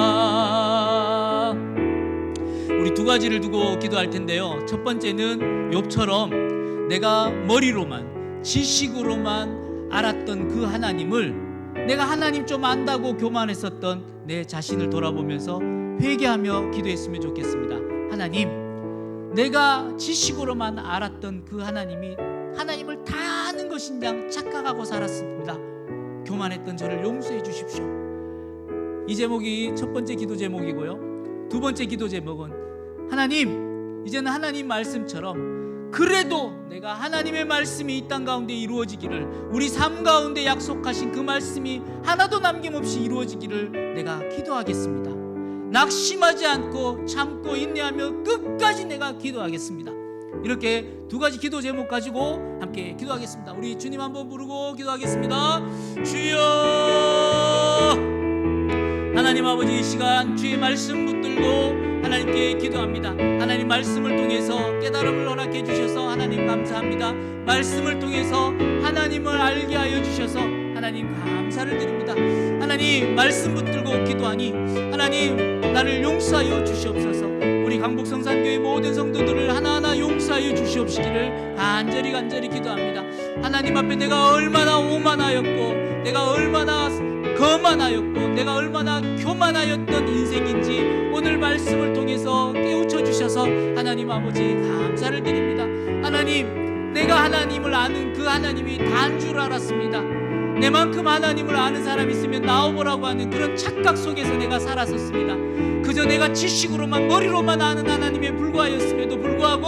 우리 두 가지를 두고 기도할 텐데요. 첫 번째는 욥처럼 내가 머리로만 지식으로만 알았던 그 하나님을, 내가 하나님 좀 안다고 교만했었던 내 자신을 돌아보면서 회개하며 기도했으면 좋겠습니다. 하나님, 내가 지식으로만 알았던 그 하나님이 하나님을 다 아는 것인 양 착각하고 살았습니다. 교만했던 저를 용서해 주십시오. 이 제목이 첫 번째 기도 제목이고요. 두 번째 기도 제목은 하나님, 이제는 하나님 말씀처럼 그래도 내가 하나님의 말씀이 이 땅 가운데 이루어지기를, 우리 삶 가운데 약속하신 그 말씀이 하나도 남김없이 이루어지기를 내가 기도하겠습니다. 낙심하지 않고 참고 인내하며 끝까지 내가 기도하겠습니다. 이렇게 두 가지 기도 제목 가지고 함께 기도하겠습니다. 우리 주님 한번 부르고 기도하겠습니다. 주여, 하나님 아버지, 이 시간 주의 말씀 붙들고 하나님께 기도합니다. 하나님 말씀을 통해서 깨달음을 허락해 주셔서 하나님 감사합니다. 말씀을 통해서 하나님을 알게 하여 주셔서 하나님 감사를 드립니다. 하나님 말씀 붙들고 기도하니 하나님 나를 용서하여 주시옵소서. 우리 강북성산교회 모든 성도들을 하나하나 용서하여 주시옵시기를 간절히 기도합니다. 하나님 앞에 내가 얼마나 오만하였고, 내가 얼마나 거만하였고, 내가 얼마나 교만하였던 인생인지 오늘 말씀을 통해서 깨우쳐 주셔서 하나님 아버지 감사를 드립니다. 하나님, 내가 하나님을 아는 그 하나님이 다인 줄 알았습니다. 내만큼 하나님을 아는 사람이 있으면 나와보라고 하는 그런 착각 속에서 내가 살았었습니다. 그저 내가 지식으로만, 머리로만 아는 하나님에 불과하였음에도 불구하고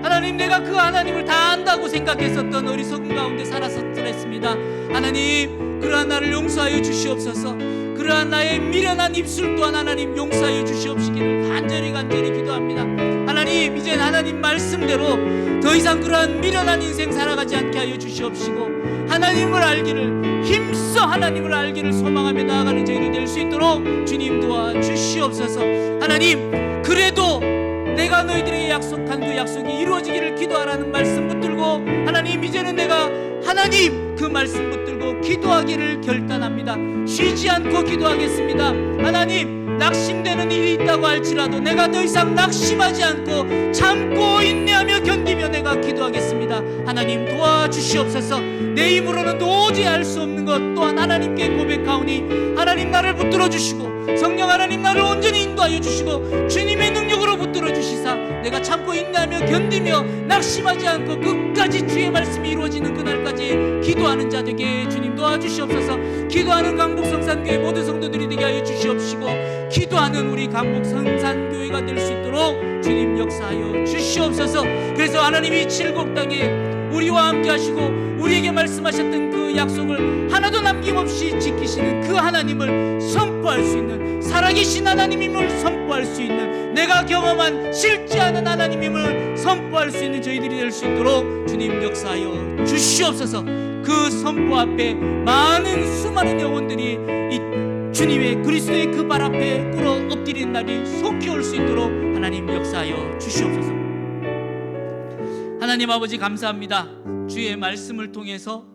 하나님, 내가 그 하나님을 다 안다고 생각했었던 어리석은 가운데 살았었습니다. 하나님, 그러한 나를 용서하여 주시옵소서. 그러한 나의 미련한 입술 또한 하나님 용서하여 주시옵시기를 간절히 기도합니다. 하나님, 이젠 하나님 말씀대로 더 이상 그러한 미련한 인생 살아가지 않게 하여 주시옵시고, 하나님을 알기를, 힘써 하나님을 알기를 소망하며 나아가는 저희들 될 수 있도록 주님 도와 주시옵소서. 하나님, 그래도 내가 너희들에게 약속한 그 약속이 이루어지기를 기도하라는 말씀 붙들고, 하나님 이제는 내가 하나님 그 말씀 붙들고 기도하기를 결단합니다. 쉬지 않고 기도하겠습니다. 하나님, 낙심되는 일이 있다고 할지라도 내가 더 이상 낙심하지 않고 참고 인내하며 견디며 내가 기도하겠습니다. 하나님 도와주시옵소서. 내 힘으로는 도저히 할 수 없는 것 또한 하나님께 고백하오니 하나님 나를 붙들어 주시고, 성령 하나님 나를 온전히 인도하여 주시고 주님의 능력으로 붙들어 주시사 내가 참고 인내하며 견디며 낙심하지 않고 끝까지 주의 말씀이 이루어지는 그날까지 기도하는 자 되게 주님 도와주시옵소서. 기도하는 강북성산교회 모든 성도들이 되게 하여 주시옵시고, 기도하는 우리 강북성산교회가 될 수 있도록 주님 역사하여 주시옵소서. 그래서 하나님이 칠곡 땅에 우리와 함께 하시고 우리에게 말씀하셨던 그 약속을 하나도 남김없이 지키시는 그 하나님을 선포할 수 있는, 살아계신 하나님임을 선포할 수 있는, 내가 경험한 실제하는 하나님임을 선포할 수 있는 저희들이 될 수 있도록 주님 역사하여 주시옵소서. 그 선포 앞에 많은 수많은 영혼들이 이 주님의 그리스도의 그 발 앞에 꿇어 엎드리는 날이 속히 올 수 있도록 하나님 역사하여 주시옵소서. 하나님 아버지 감사합니다. 주의 말씀을 통해서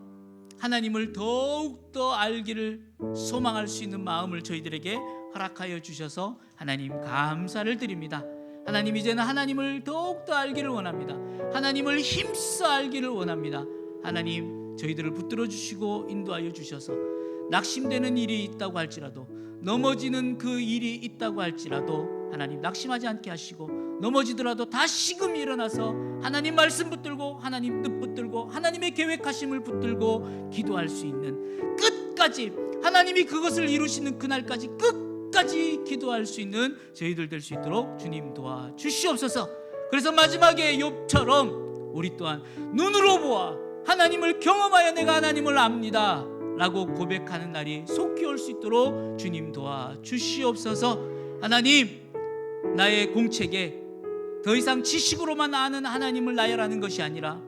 하나님을 더욱더 알기를 소망할 수 있는 마음을 저희들에게 허락하여 주셔서 하나님 감사를 드립니다. 하나님, 이제는 하나님을 더욱더 알기를 원합니다. 하나님을 힘써 알기를 원합니다. 하나님, 저희들을 붙들어 주시고 인도하여 주셔서 낙심되는 일이 있다고 할지라도, 넘어지는 그 일이 있다고 할지라도 하나님 낙심하지 않게 하시고, 넘어지더라도 다시금 일어나서 하나님 말씀 붙들고 하나님 뜻 붙들고 하나님의 계획하심을 붙들고 기도할 수 있는, 끝까지 하나님이 그것을 이루시는 그날까지 끝까지 기도할 수 있는 저희들 될 수 있도록 주님 도와주시옵소서. 그래서 마지막에 욥처럼 우리 또한 눈으로 보아 하나님을 경험하여 내가 하나님을 압니다 라고 고백하는 날이 속히 올 수 있도록 주님 도와주시옵소서. 하나님, 나의 공책에 더 이상 지식으로만 아는 하나님을 나열하는 것이 아니라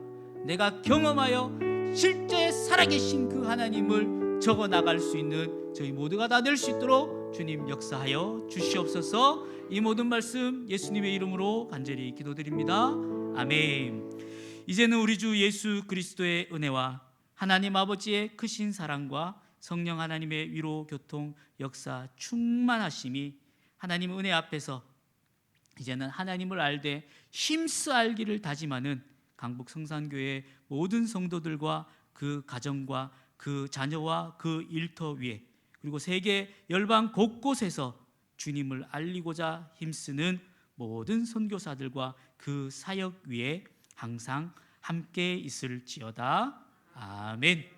내가 경험하여 실제 살아계신 그 하나님을 적어 나갈 수 있는 저희 모두가 다 될 수 있도록 주님 역사하여 주시옵소서. 이 모든 말씀 예수님의 이름으로 간절히 기도드립니다. 아멘. 이제는 우리 주 예수 그리스도의 은혜와 하나님 아버지의 크신 사랑과 성령 하나님의 위로 교통 역사 충만하심이 하나님 은혜 앞에서 이제는 하나님을 알되 힘써 알기를 다짐하는 강북성산교회 모든 성도들과 그 가정과 그 자녀와 그 일터 위에, 그리고 세계 열방 곳곳에서 주님을 알리고자 힘쓰는 모든 선교사들과 그 사역 위에 항상 함께 있을지어다. 아멘.